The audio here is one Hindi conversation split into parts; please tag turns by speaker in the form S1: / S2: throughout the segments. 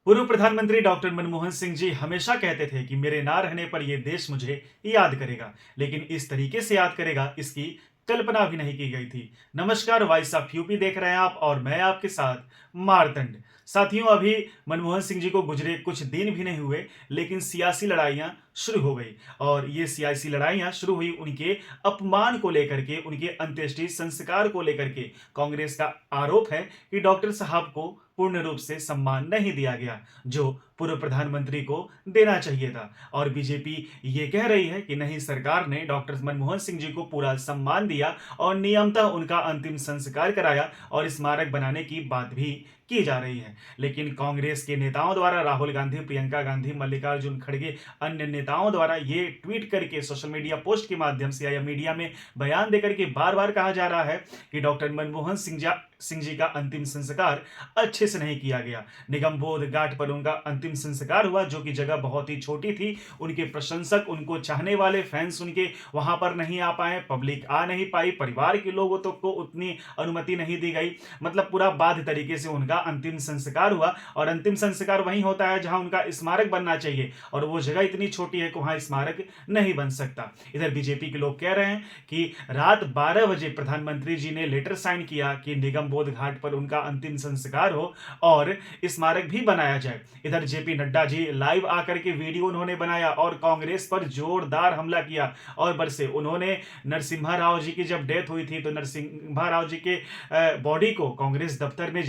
S1: पूर्व प्रधानमंत्री डॉक्टर मनमोहन सिंह जी हमेशा कहते थे कि मेरे ना रहने पर यह देश मुझे याद करेगा, लेकिन इस तरीके से याद करेगा इसकी कल्पना भी नहीं की गई थी। नमस्कार, वॉइस ऑफ यूपी देख रहे हैं आप और मैं आपके साथ मारतंड। साथियों, अभी मनमोहन सिंह जी को गुजरे कुछ दिन भी नहीं हुए, लेकिन सियासी लड़ाइयां शुरू हो गई। और ये सियासी लड़ाइयां शुरू हुई उनके अपमान को लेकर के, उनके अंत्येष्टि संस्कार को लेकर के। कांग्रेस का आरोप है कि डॉक्टर साहब को पूर्ण रूप से सम्मान नहीं दिया गया जो पूर्व प्रधानमंत्री को देना चाहिए था। और बीजेपी ये कह रही है कि नहीं, सरकार ने डॉक्टर मनमोहन सिंह जी को पूरा सम्मान दिया और नियमतः उनका अंतिम संस्कार कराया और स्मारक बनाने की बात भी की जा रही है। लेकिन कांग्रेस के नेताओं द्वारा, राहुल गांधी, प्रियंका गांधी, मल्लिकार्जुन खड़गे, अन्य नेताओं द्वारा ये ट्वीट करके, सोशल मीडिया पोस्ट के माध्यम से या मीडिया में बयान देकर के बार बार कहा जा रहा है कि डॉक्टर मनमोहन सिंह जी का अंतिम संस्कार अच्छे से नहीं किया गया। निगम बोध घाट पर उनका अंतिम संस्कार हुआ, जो कि जगह बहुत ही छोटी थी। उनके प्रशंसक, उनको चाहने वाले फैंस उनके वहां पर नहीं आ पाए, पब्लिक आ नहीं पाई, परिवार के लोगों तक को उतनी अनुमति नहीं दी गई। मतलब पूरा बाध्य तरीके से उनका अंतिम संस्कार हुआ। और अंतिम संस्कार वहीं होता है जहां उनका स्मारक बनना चाहिए, और वो जगह इतनी छोटी है कि वहां स्मारक नहीं बन सकता। इधर बीजेपी के लोग कह रहे हैं कि रात 12 बजे प्रधानमंत्री जी ने लेटर साइन किया कि निगम बोध घाट पर उनका अंतिम संस्कार हो और स्मारक भी बनाया जाए। इधर जेपी नड्डा जी लाइव आकर के वीडियो उन्होंने बनाया और कांग्रेस पर जोरदार हमला किया और बरसे। उन्होंने नरसिम्हा राव जी की जब डेथ हुई थी तो नरसिम्हा राव जी के बॉडी को कांग्रेस दफ्तर में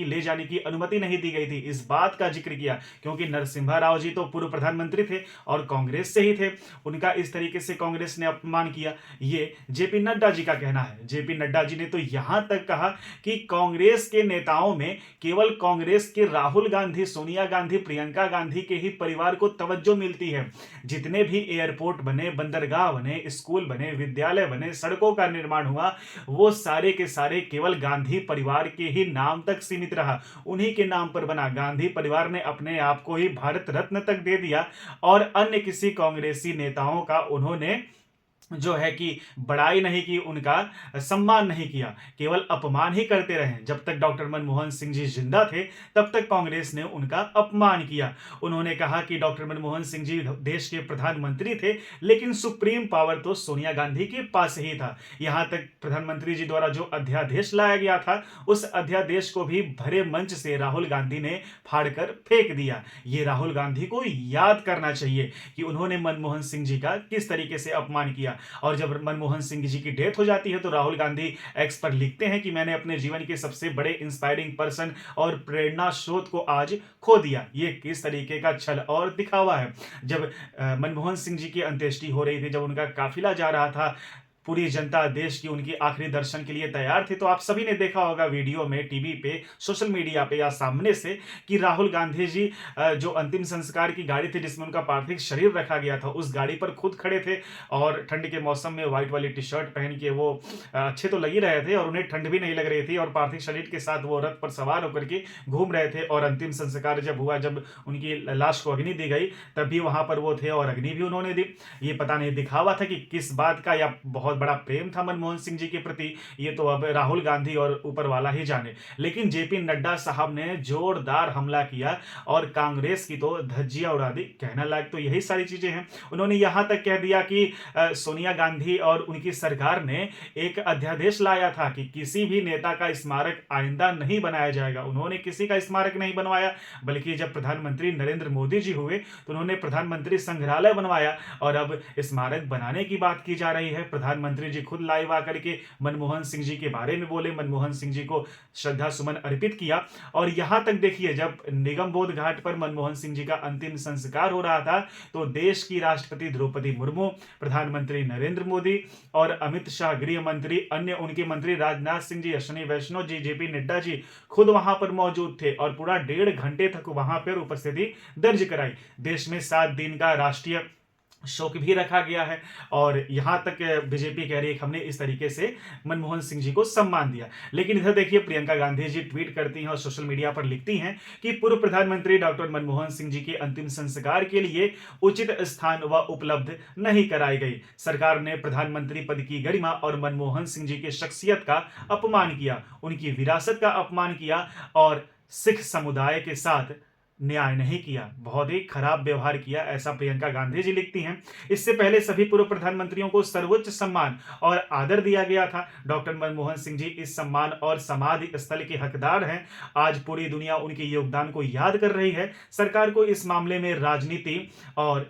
S1: ले जाने की अनुमति नहीं दी गई थी। इस बात का जिक्र किया क्योंकि नरसिम्हा राव जी तो पूर्व प्रधानमंत्री थे और कांग्रेस से ही थे। उनका इस तरीके से कांग्रेस ने अपमान किया, ये जेपी नड्डा जी का कहना है। जेपी नड्डा जी ने तो यहां तक कहा कि कांग्रेस के नेताओं में केवल कांग्रेस के राहुल गांधी, सोनिया गांधी, प्रियंका गांधी के ही परिवार को तवज्जो मिलती है। जितने भी एयरपोर्ट बने, बंदरगाह बने, स्कूल बने, विद्यालय बने, सड़कों का निर्माण हुआ, वो सारे के सारे केवल गांधी परिवार के ही नाम तक सीमित रहा, उन्हीं के नाम पर बना। गांधी परिवार ने अपने आप को ही भारत रत्न तक दे दिया और अन्य किसी कांग्रेसी नेताओं का उन्होंने जो है कि बड़ाई नहीं की, उनका सम्मान नहीं किया, केवल अपमान ही करते रहे। जब तक डॉक्टर मनमोहन सिंह जी जिंदा थे तब तक कांग्रेस ने उनका अपमान किया। उन्होंने कहा कि डॉक्टर मनमोहन सिंह जी देश के प्रधानमंत्री थे, लेकिन सुप्रीम पावर तो सोनिया गांधी के पास ही था। यहां तक प्रधानमंत्री जी द्वारा जो अध्यादेश लाया गया था, उस अध्यादेश को भी भरे मंच से राहुल गांधी ने फाड़कर फेंक दिया। ये राहुल गांधी को याद करना चाहिए कि उन्होंने मनमोहन सिंह जी का किस तरीके से अपमान किया। और जब मनमोहन सिंह जी की डेथ हो जाती है तो राहुल गांधी एक्स पर लिखते हैं कि मैंने अपने जीवन के सबसे बड़े इंस्पायरिंग पर्सन और प्रेरणा स्रोत को आज खो दिया। ये किस तरीके का छल और दिखावा है। जब मनमोहन सिंह जी की अंत्येष्टि हो रही थी, जब उनका काफिला जा रहा था, पूरी जनता देश की उनकी आखिरी दर्शन के लिए तैयार थी, तो आप सभी ने देखा होगा वीडियो में, टीवी पे, सोशल मीडिया पे या सामने से कि राहुल गांधी जी जो अंतिम संस्कार की गाड़ी थी जिसमें उनका पार्थिव शरीर रखा गया था, उस गाड़ी पर खुद खड़े थे और ठंड के मौसम में व्हाइट वाली टी शर्ट पहन के वो अच्छे तो लग ही रहे थे और उन्हें ठंड भी नहीं लग रही थी, और पार्थिव शरीर के साथ वो रथ पर सवार होकर के घूम रहे थे। और अंतिम संस्कार जब हुआ, जब उनकी लाश को अग्नि दी गई, तब भी वहां पर वो थे और अग्नि भी उन्होंने दी। ये पता नहीं दिखावा था कि किस बात का, या बहुत बड़ा प्रेम था मनमोहन सिंह जी के प्रति, ये तो अब राहुल गांधी और ऊपर वाला ही जाने। लेकिन जेपी नड्डा साहब ने जोरदार हमला किया और कांग्रेस की तो धज्जियां उड़ा दी। कहना लायक तो यही सारी चीजें हैं। उन्होंने यहां तक कह दिया कि सोनिया गांधी और उनकी सरकार ने एक अध्यादेश लाया था कि किसी भी नेता का स्मारक आइंदा नहीं बनाया जाएगा। उन्होंने किसी का स्मारक नहीं बनवाया, बल्कि जब प्रधानमंत्री नरेंद्र मोदी जी हुए तो उन्होंने प्रधानमंत्री संग्रहालय बनवाया और अब स्मारक बनाने की बात की जा रही है। प्रधानमंत्री जी खुद लाइव आकर के मनमोहन सिंह जी के बारे में बोले, मनमोहन सिंह जी को श्रद्धा सुमन अर्पित किया। और यहां तक देखिए, जब निगम बोध घाट पर मनमोहन सिंह जी का अंतिम संस्कार हो रहा था तो देश की राष्ट्रपति द्रौपदी मुर्मू, प्रधानमंत्री नरेंद्र मोदी और अमित शाह गृह मंत्री, अन्य उनके मंत्री राजनाथ सिंह जी, अश्विनी वैष्णव जी, जेपी नड्डा जी खुद वहां पर मौजूद थे और पूरा 1.5 घंटे तक वहां पर उपस्थिति दर्ज कराई। देश में 7 दिन का राष्ट्रीय शोक भी रखा गया है और यहां तक बीजेपी कह रही है कि हमने इस तरीके से मनमोहन सिंह जी को सम्मान दिया। लेकिन इधर देखिए, प्रियंका गांधी जी ट्वीट करती हैं और सोशल मीडिया पर लिखती हैं कि पूर्व प्रधानमंत्री डॉक्टर मनमोहन सिंह जी के अंतिम संस्कार के लिए उचित स्थान व उपलब्ध नहीं कराई गई। सरकार ने प्रधानमंत्री पद की गरिमा और मनमोहन सिंह जी की शख्सियत का अपमान किया, उनकी विरासत का अपमान किया और सिख समुदाय के साथ न्याय नहीं किया, बहुत ही खराब व्यवहार किया, ऐसा प्रियंका गांधी जी लिखती हैं। इससे पहले सभी पूर्व प्रधानमंत्रियों को सर्वोच्च सम्मान और आदर दिया गया था। डॉक्टर मनमोहन सिंह जी इस सम्मान और समाधि स्थल के हकदार हैं। आज पूरी दुनिया उनके योगदान को याद कर रही है। सरकार को इस मामले में राजनीति और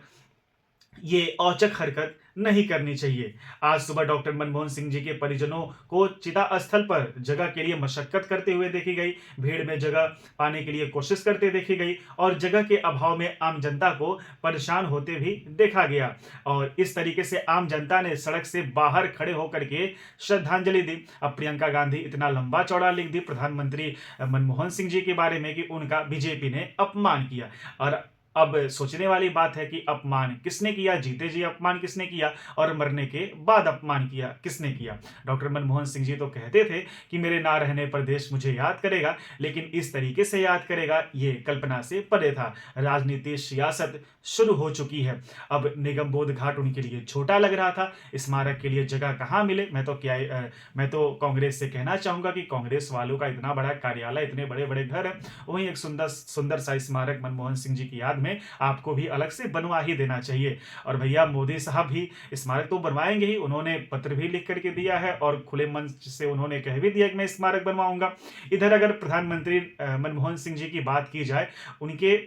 S1: ये औचक हरकत नहीं करनी चाहिए। आज सुबह डॉक्टर मनमोहन सिंह जी के परिजनों को चिता स्थल पर जगह के लिए मशक्कत करते हुए देखी गई, भीड़ में जगह पाने के लिए कोशिश करते देखी गई और जगह के अभाव में आम जनता को परेशान होते भी देखा गया। और इस तरीके से आम जनता ने सड़क से बाहर खड़े होकर के श्रद्धांजलि दी। अब प्रियंका गांधी इतना लंबा चौड़ा लिख दी प्रधानमंत्री मनमोहन सिंह जी के बारे में कि उनका बीजेपी ने अपमान किया। और अब सोचने वाली बात है कि अपमान किसने किया, जीते जी अपमान किसने किया और मरने के बाद अपमान किया किसने किया। डॉक्टर मनमोहन सिंह जी तो कहते थे कि मेरे ना रहने पर देश मुझे याद करेगा, लेकिन इस तरीके से याद करेगा ये कल्पना से परे था। राजनीति सियासत शुरू हो चुकी है। अब निगम बोध घाट उनके लिए छोटा लग रहा था, स्मारक के लिए जगह कहाँ मिले। मैं तो कांग्रेस से कहना चाहूंगा कि कांग्रेस वालों का इतना बड़ा कार्यालय, इतने बड़े बड़े घर है, वहीं एक सुंदर सुंदर सा स्मारक मनमोहन सिंह जी की याद में आपको भी अलग से बनवा ही देना चाहिए। और भैया मोदी साहब भी स्मारक तो बनवाएंगे ही, उन्होंने पत्र भी लिख करके दिया है और खुले मंच से उन्होंने कह भी दिया कि मैं स्मारक बनवाऊंगा। इधर अगर प्रधानमंत्री मनमोहन सिंह जी की बात की जाए, उनके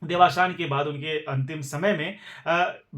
S1: देवासान के बाद उनके अंतिम समय में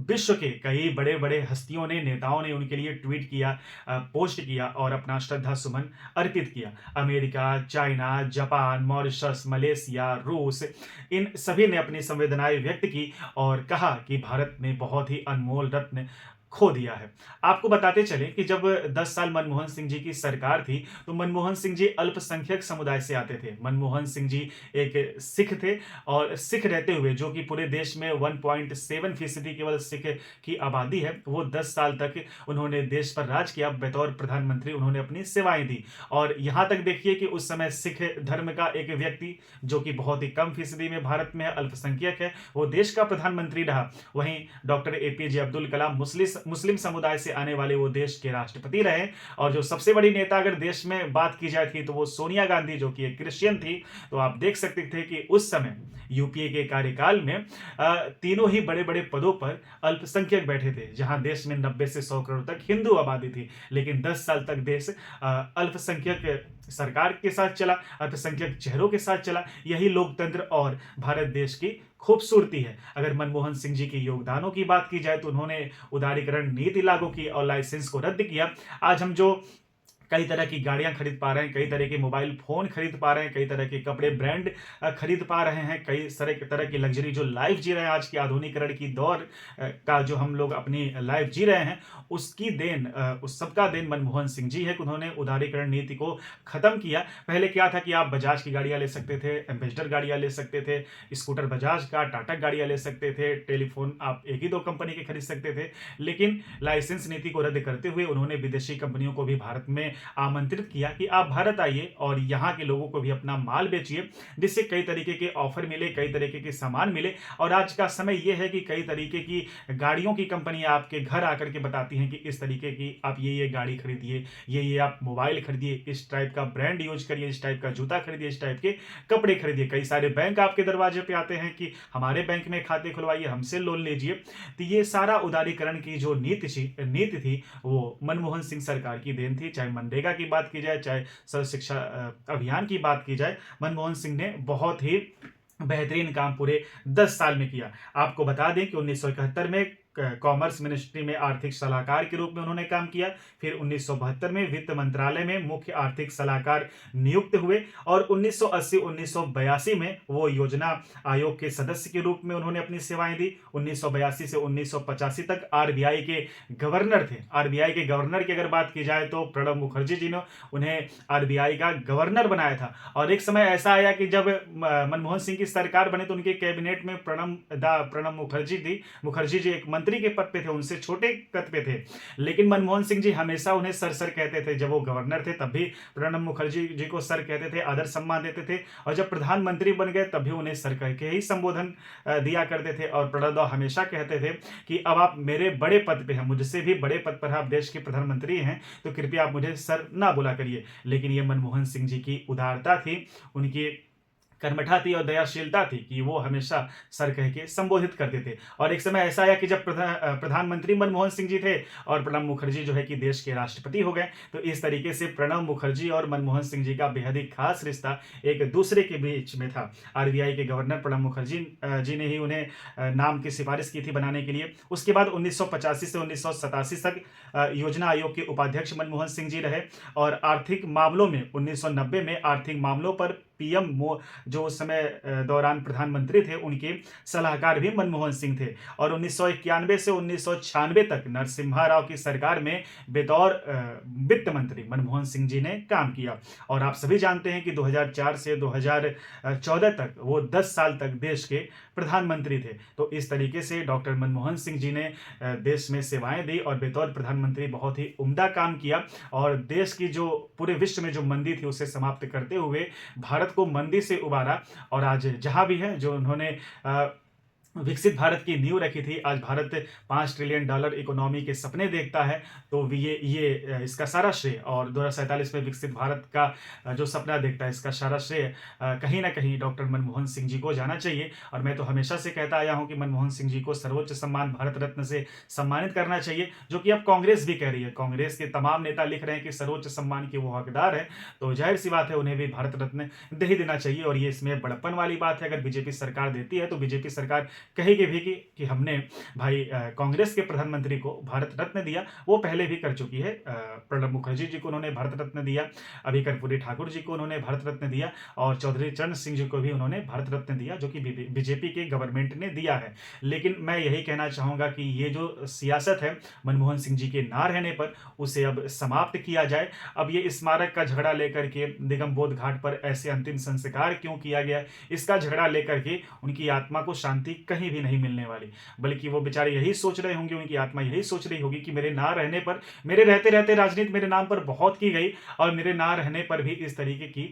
S1: विश्व के कई बड़े बड़े हस्तियों ने, नेताओं ने उनके लिए ट्वीट किया, पोस्ट किया और अपना श्रद्धा सुमन अर्पित किया। America, China, Japan, Mauritius, Malaysia, रूस, इन सभी ने अपनी संवेदनाएं व्यक्त की और कहा कि भारत ने बहुत ही अनमोल रत्न खो दिया है। आपको बताते चले कि जब 10 साल मनमोहन सिंह जी की सरकार थी, तो मनमोहन सिंह जी अल्पसंख्यक समुदाय से आते थे। मनमोहन सिंह जी एक सिख थे और सिख रहते हुए, जो कि पूरे देश में 1.7% केवल सिख की आबादी है, वो 10 साल तक उन्होंने देश पर राज किया। बतौर प्रधानमंत्री उन्होंने अपनी सेवाएं दी। और यहां तक देखिए कि उस समय सिख धर्म का एक व्यक्ति, जो कि बहुत ही कम फीसदी में भारत में अल्पसंख्यक है, वो देश का प्रधानमंत्री रहा। वहीं डॉक्टर एपीजे अब्दुल कलाम मुस्लिम समुदाय से आने वाले वो देश के राष्ट्रपति रहे। और जो सबसे बड़ी नेता अगर देश में बात की जाती तो वो सोनिया गांधी, जो कि एक क्रिश्चियन थी। तो आप देख सकते थे कि उस समय यूपीए के कार्यकाल में तीनों ही बड़े बड़े पदों पर अल्पसंख्यक बैठे थे, जहां देश में 90 से 100 करोड़ तक हिंदू आबादी थी। लेकिन 10 साल तक देश अल्पसंख्यक सरकार के साथ चला, अल्पसंख्यक चेहरों के साथ चला। यही लोकतंत्र और भारत देश की खूबसूरती है। अगर मनमोहन सिंह जी के योगदानों की बात की जाए तो उन्होंने उदारीकरण नीति लागू की और लाइसेंस को रद्द किया। आज हम जो कई तरह की गाड़ियां खरीद पा रहे हैं, कई तरह के मोबाइल फोन खरीद पा रहे हैं, कई तरह के कपड़े ब्रांड खरीद पा रहे हैं, कई तरह की लग्जरी जो लाइफ जी रहे हैं, आज की आधुनिकरण की दौर का जो हम लोग अपनी लाइफ जी रहे हैं, उसकी देन, उस सबका देन मनमोहन सिंह जी है कि उन्होंने उदारीकरण नीति को खत्म किया। पहले क्या था कि आप बजाज की गाड़ियां ले सकते थे, एम्बेसडर गाड़ियां ले सकते थे, स्कूटर बजाज का, टाटा गाड़ियां ले सकते थे, टेलीफोन आप एक ही दो कंपनी के खरीद सकते थे। लेकिन लाइसेंस नीति को रद्द करते हुए उन्होंने विदेशी कंपनियों को भी भारत में आमंत्रित किया कि आप भारत आइए और यहाँ के लोगों को भी अपना माल बेचिए, जिससे कई तरीके के ऑफर मिले, कई तरीके के सामान मिले। और आज का समय यह है कि कई तरीके की गाड़ियों की कंपनियां आपके घर आकर के बताती हैं कि इस तरीके की आप ये गाड़ी खरीदिए, ये आप मोबाइल खरीदिए, इस टाइप का ब्रांड यूज करिए, इस टाइप का जूता खरीदिए, इस टाइप के कपड़े खरीदिए। कई सारे बैंक आपके दरवाजे पे आते हैं कि हमारे बैंक में खाते खुलवाइए, हमसे लोन लीजिए। तो ये सारा उदारीकरण की जो नीति थी वो मनमोहन सिंह सरकार की देन थी। चाहे मनरेगा की बात की जाए, चाहे सर्व शिक्षा अभियान की बात की जाए, मनमोहन सिंह ने बहुत ही बेहतरीन काम पूरे 10 साल में किया। आपको बता दें कि 1971 में कॉमर्स मिनिस्ट्री में आर्थिक सलाहकार के रूप में उन्होंने काम किया। फिर 1972 में वित्त मंत्रालय में मुख्य आर्थिक सलाहकार नियुक्त हुए और 1980-1982 में वो योजना आयोग के सदस्य के रूप में उन्होंने अपनी सेवाएं दी। 1982 से 1985 तक आरबीआई के गवर्नर थे। आरबीआई के गवर्नर की अगर बात की जाए तो प्रणब मुखर्जी जी ने उन्हें आरबीआई का गवर्नर बनाया था। और एक समय ऐसा आया कि जब मनमोहन सिंह की सरकार बने तो उनके कैबिनेट में प्रणब मुखर्जी जी एक मंत्री के पद पे थे, उनसे छोटे पद पे थे। लेकिन मनमोहन सिंह जी हमेशा उन्हें सर कहते थे। जब वो गवर्नर थे तब भी प्रणब मुखर्जी जी को सर कहते थे, आदर सम्मान देते थे। और जब प्रधानमंत्री बन गए तब भी उन्हें सर कह के ही संबोधन दिया करते थे। और प्रणब हमेशा कहते थे कि अब आप मेरे बड़े पद पे हैं, मुझसे भी बड़े पद पर आप देश के प्रधानमंत्री हैं, तो कृपया आप मुझे सर ना बुला करिए। लेकिन ये मनमोहन सिंह जी की उदारता थी, उनकी कर्मठा थी और दयाशीलता थी कि वो हमेशा सर कह के संबोधित करते थे। और एक समय ऐसा आया कि जब प्रधानमंत्री मनमोहन सिंह जी थे और प्रणब मुखर्जी जो है कि देश के राष्ट्रपति हो गए, तो इस तरीके से प्रणब मुखर्जी और मनमोहन सिंह जी का बेहद ही खास रिश्ता एक दूसरे के बीच में था। आरबीआई के गवर्नर प्रणब मुखर्जी जी ने ही उन्हें नाम की सिफारिश की थी बनाने के लिए। उसके बाद 1985 से 1987 तक योजना आयोग के उपाध्यक्ष मनमोहन सिंह जी रहे और आर्थिक मामलों में 1990 में आर्थिक मामलों पर पीएम जो उस समय दौरान प्रधानमंत्री थे उनके सलाहकार भी मनमोहन सिंह थे। और 1991 से 1996 तक नरसिम्हा राव की सरकार में बतौर वित्त मंत्री मनमोहन सिंह जी ने काम किया। और आप सभी जानते हैं कि 2004 से 2014 तक वो 10 साल तक देश के प्रधानमंत्री थे। तो इस तरीके से डॉक्टर मनमोहन सिंह जी ने देश में सेवाएं दी और बतौर प्रधानमंत्री बहुत ही उम्दा काम किया और देश की जो पूरे विश्व में जो मंदी थी उसे समाप्त करते हुए भारत को मंदी से उबारा। और आज जहां भी है जो उन्होंने विकसित भारत की नींव रखी थी, आज भारत $5 ट्रिलियन इकोनॉमी के सपने देखता है। तो ये इसका सारा श्रेय और 2047 में विकसित भारत का जो सपना देखता है इसका सारा श्रेय कहीं ना कहीं डॉक्टर मनमोहन सिंह जी को जाना चाहिए। और मैं तो हमेशा से कहता आया हूं कि मनमोहन सिंह जी को सर्वोच्च सम्मान भारत रत्न से सम्मानित करना चाहिए, जो कि अब कांग्रेस भी कह रही है। कांग्रेस के तमाम नेता लिख रहे हैं कि सर्वोच्च सम्मान के वो हकदार है, तो जाहिर सी बात है उन्हें भी भारत रत्न दे ही देना चाहिए। और ये इसमें बड़प्पन वाली बात है। अगर बीजेपी सरकार देती है तो बीजेपी सरकार कहेगी भी कि हमने भाई कांग्रेस के प्रधानमंत्री को भारत रत्न दिया। वो पहले भी कर चुकी है। प्रणब मुखर्जी जी को उन्होंने भारत रत्न दिया, अभी कर्पूरी ठाकुर जी को उन्होंने भारत रत्न दिया और चौधरी चरण सिंह जी को भी उन्होंने भारत रत्न दिया, जो कि बीजेपी के गवर्नमेंट ने दिया है। लेकिन मैं यही कहना चाहूंगा कि ये जो सियासत है मनमोहन सिंह जी के ना रहने पर, उसे अब समाप्त किया जाए। अब ये स्मारक का झगड़ा लेकर के निगम बोध घाट पर ऐसे अंतिम संस्कार क्यों किया गया, इसका झगड़ा लेकर के उनकी आत्मा को शांति कहीं भी नहीं मिलने वाली। बल्कि वो बेचारे यही सोच रहे होंगे, उनकी आत्मा यही सोच रही होगी कि मेरे ना रहने पर, मेरे रहते रहते राजनीति मेरे नाम पर बहुत की गई और मेरे ना रहने पर भी इस तरीके की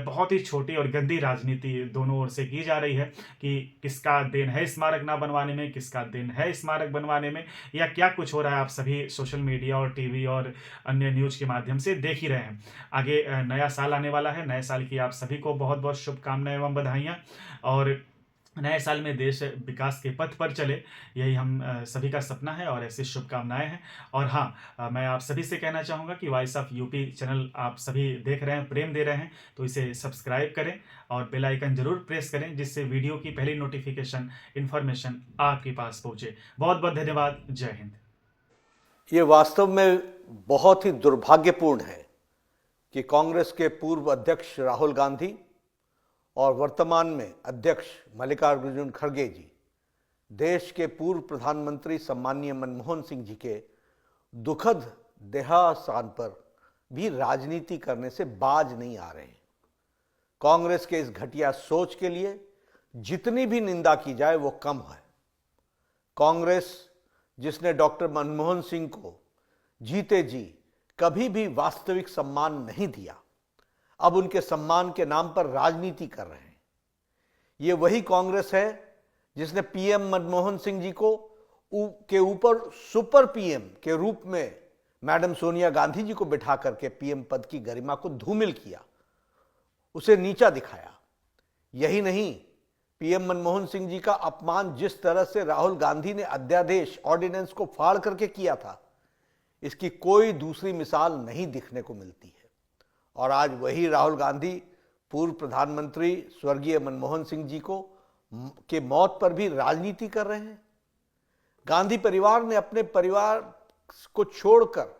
S1: बहुत ही छोटी और गंदी राजनीति दोनों ओर से की जा रही है कि किसका देन है स्मारक ना बनवाने में, किसका देन है स्मारक बनवाने में, या क्या कुछ हो रहा है। आप सभी सोशल मीडिया और टीवी और अन्य न्यूज के माध्यम से देख ही रहे हैं। आगे नया साल आने वाला है, नए साल की आप सभी को बहुत बहुत शुभकामनाएं एवं बधाइयां। और नए साल में देश विकास के पथ पर चले, यही हम सभी का सपना है और ऐसी शुभकामनाएं हैं। और हाँ, मैं आप सभी से कहना चाहूँगा कि वॉइस ऑफ यूपी चैनल आप सभी देख रहे हैं, प्रेम दे रहे हैं, तो इसे सब्सक्राइब करें और बेल आइकन जरूर प्रेस करें, जिससे वीडियो की पहली नोटिफिकेशन इन्फॉर्मेशन आपके पास पहुँचे। बहुत बहुत धन्यवाद। जय हिंद।
S2: ये वास्तव में बहुत ही दुर्भाग्यपूर्ण है कि कांग्रेस के पूर्व अध्यक्ष राहुल गांधी और वर्तमान में अध्यक्ष मल्लिकार्जुन खड़गे जी देश के पूर्व प्रधानमंत्री सम्मानीय मनमोहन सिंह जी के दुखद देहावसान पर भी राजनीति करने से बाज नहीं आ रहे हैं। कांग्रेस के इस घटिया सोच के लिए जितनी भी निंदा की जाए वो कम है। कांग्रेस जिसने डॉक्टर मनमोहन सिंह को जीते जी कभी भी वास्तविक सम्मान नहीं दिया, अब उनके सम्मान के नाम पर राजनीति कर रहे हैं। ये वही कांग्रेस है जिसने पीएम मनमोहन सिंह जी को के ऊपर सुपर पीएम के रूप में मैडम सोनिया गांधी जी को बिठा करके पीएम पद की गरिमा को धूमिल किया, उसे नीचा दिखाया। यही नहीं, पीएम मनमोहन सिंह जी का अपमान जिस तरह से राहुल गांधी ने अध्यादेश ऑर्डिनेंस को फाड़ करके किया था, इसकी कोई दूसरी मिसाल नहीं दिखने को मिलती है। और आज वही राहुल गांधी पूर्व प्रधानमंत्री स्वर्गीय मनमोहन सिंह जी के मौत पर भी राजनीति कर रहे हैं। गांधी परिवार ने अपने परिवार को छोड़कर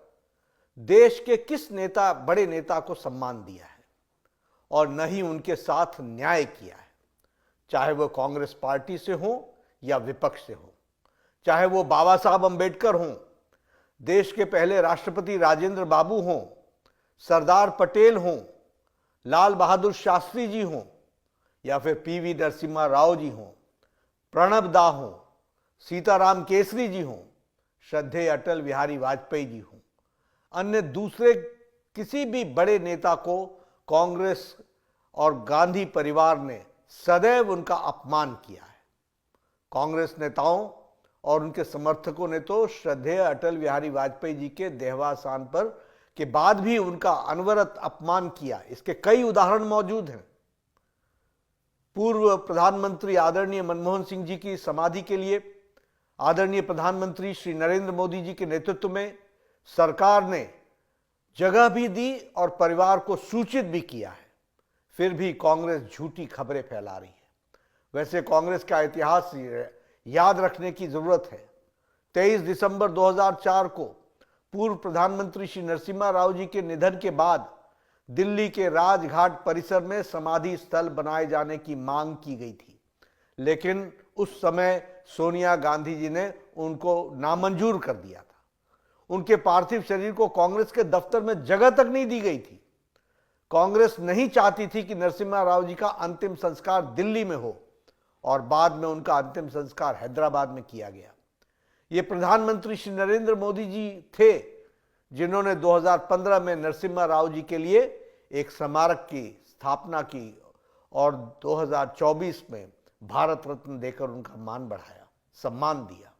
S2: देश के किस बड़े नेता को सम्मान दिया है और न ही उनके साथ न्याय किया है, चाहे वो कांग्रेस पार्टी से हो या विपक्ष से हो, चाहे वो बाबा साहब अंबेडकर हों, देश के पहले राष्ट्रपति राजेंद्र बाबू हों, सरदार पटेल हों, लाल बहादुर शास्त्री जी हों, या फिर पीवी नरसिम्हा राव जी हों, प्रणब दा हों, सीताराम केसरी जी हों, श्रद्धेय अटल बिहारी वाजपेयी जी हों, अन्य दूसरे किसी भी बड़े नेता को कांग्रेस और गांधी परिवार ने सदैव उनका अपमान किया है। कांग्रेस नेताओं और उनके समर्थकों ने तो श्रद्धेय अटल बिहारी वाजपेयी जी के देहावसान पर के बाद भी उनका अनवरत अपमान किया। इसके कई उदाहरण मौजूद हैं। पूर्व प्रधानमंत्री आदरणीय मनमोहन सिंह जी की समाधि के लिए आदरणीय प्रधानमंत्री श्री नरेंद्र मोदी जी के नेतृत्व में सरकार ने जगह भी दी और परिवार को सूचित भी किया है। फिर भी कांग्रेस झूठी खबरें फैला रही है। वैसे कांग्रेस का इतिहास याद रखने की जरूरत है। 23 दिसंबर 2004 को पूर्व प्रधानमंत्री श्री नरसिम्हा राव जी के निधन के बाद दिल्ली के राजघाट परिसर में समाधि स्थल बनाए जाने की मांग की गई थी, लेकिन उस समय सोनिया गांधी जी ने उनको नामंजूर कर दिया था। उनके पार्थिव शरीर को कांग्रेस के दफ्तर में जगह तक नहीं दी गई थी। कांग्रेस नहीं चाहती थी कि नरसिम्हा राव जी का अंतिम संस्कार दिल्ली में हो और बाद में उनका अंतिम संस्कार हैदराबाद में किया गया। ये प्रधानमंत्री श्री नरेंद्र मोदी जी थे जिन्होंने 2015 में नरसिम्हा राव जी के लिए एक स्मारक की स्थापना की और 2024 में भारत रत्न देकर उनका मान बढ़ाया, सम्मान दिया।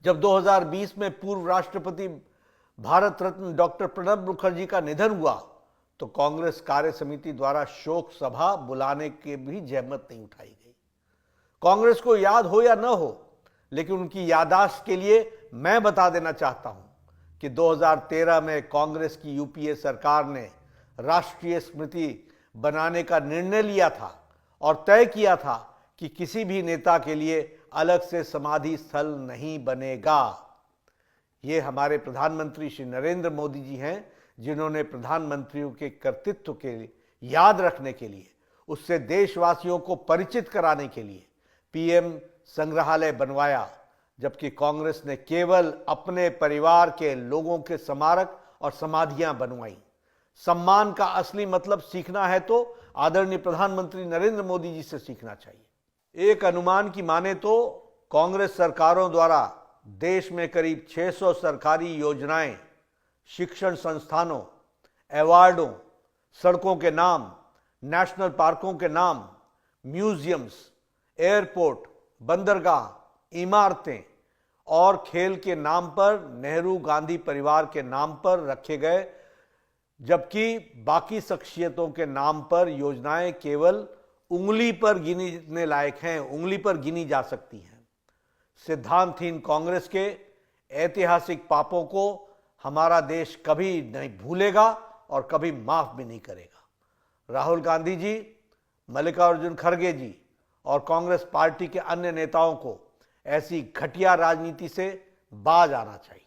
S2: जब 2020 में पूर्व राष्ट्रपति भारत रत्न डॉक्टर प्रणब मुखर्जी का निधन हुआ तो कांग्रेस कार्य समिति द्वारा शोक सभा बुलाने की भी जहमत नहीं उठाई गई। कांग्रेस को याद हो या न हो, लेकिन उनकी याददाश्त के लिए मैं बता देना चाहता हूं कि 2013 में कांग्रेस की यूपीए सरकार ने राष्ट्रीय स्मृति बनाने का निर्णय लिया था और तय किया था कि किसी भी नेता के लिए अलग से समाधि स्थल नहीं बनेगा। ये हमारे प्रधानमंत्री श्री नरेंद्र मोदी जी हैं जिन्होंने प्रधानमंत्रियों के कर्तृत्व के याद रखने के लिए, उससे देशवासियों को परिचित कराने के लिए पीएम संग्रहालय बनवाया, जबकि कांग्रेस ने केवल अपने परिवार के लोगों के स्मारक और समाधियां बनवाई। सम्मान का असली मतलब सीखना है तो आदरणीय प्रधानमंत्री नरेंद्र मोदी जी से सीखना चाहिए। एक अनुमान की माने तो कांग्रेस सरकारों द्वारा देश में करीब 600 सरकारी योजनाएं, शिक्षण संस्थानों, अवार्डों, सड़कों के नाम, नेशनल पार्कों के नाम, म्यूजियम्स, एयरपोर्ट, बंदरगाह, इमारतें और खेल के नाम पर, नेहरू गांधी परिवार के नाम पर रखे गए, जबकि बाकी शख्सियतों के नाम पर योजनाएं केवल उंगली पर गिनने लायक हैं, उंगली पर गिनी जा सकती हैं। सिद्धांतहीन कांग्रेस के ऐतिहासिक पापों को हमारा देश कभी नहीं भूलेगा और कभी माफ भी नहीं करेगा। राहुल गांधी जी, मल्लिकार्जुन खड़गे जी और कांग्रेस पार्टी के अन्य नेताओं को ऐसी घटिया राजनीति से बाज आना चाहिए।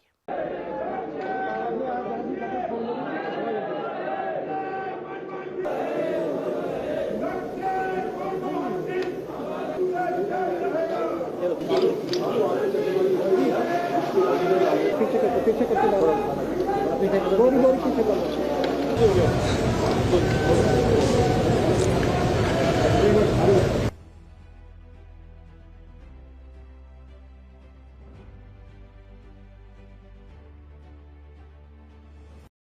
S3: पीछे करके